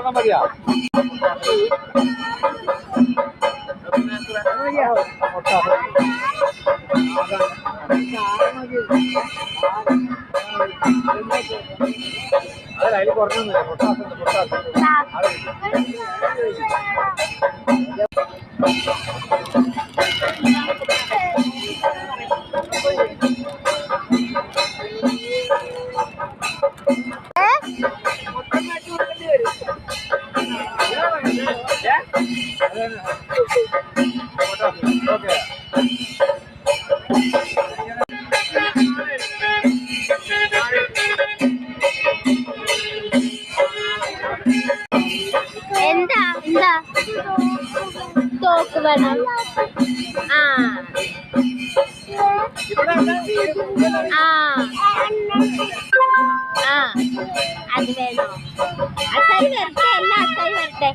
മതിയാ അതിൽ കുറഞ്ഞൊന്നുമില്ല എന്താ എന്താ തോക്ക് വേണം ആ ആ ആ അത് വേണോ അച്ചായി വരട്ടെ എല്ലാ അച്ചായി വരട്ടെ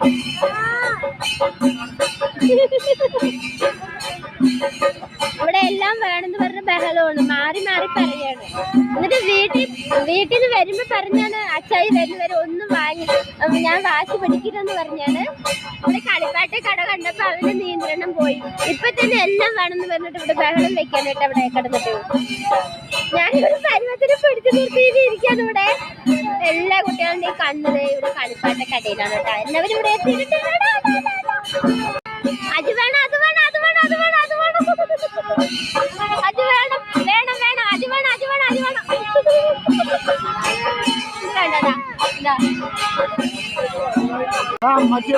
ഇവിടെ എല്ലാം വേണമെന്ന് പറഞ്ഞ ബഹളമാണ് മാറി മാറി പറയാണ് എന്നിട്ട് വീട്ടിൽ നിന്ന് വരുമ്പോ പറഞ്ഞാണ് അച്ചായി വരുന്നവരെ ഒന്നും വാങ്ങി ഞാൻ വാശി പിടിക്കണമെന്ന് പറഞ്ഞാണ് ഇവിടെ കളിപ്പാട്ട കട കണ്ടപ്പോ അവന് നിയന്ത്രണം പോയി ഇപ്പൊ തന്നെ എല്ലാം വേണമെന്ന് പറഞ്ഞിട്ട് ഇവിടെ ബഹളം വെക്കാനായിട്ട് അവിടെ കിടന്നിട്ട് ഞാനിവിടെ പരുവത്തിന് പിടിച്ചു നിർത്തിയിരിക്കാണ് ഇവിടെ എല്ലാ കുട്ടികളുടെയും കണ്ണത് ഇവിടെ കളിപ്പാട്ട കടയിലാണ് കേട്ടോ എല്ലാവരും ഇവിടെ എത്തിയിട്ട് അത് വേണം അത് വേണം അത് വേണം അത് വേണം അത് വേണം അത് വേണം വേണം വേണം അത് വേണം അത് വേണം അത് വേണം മറ്റേ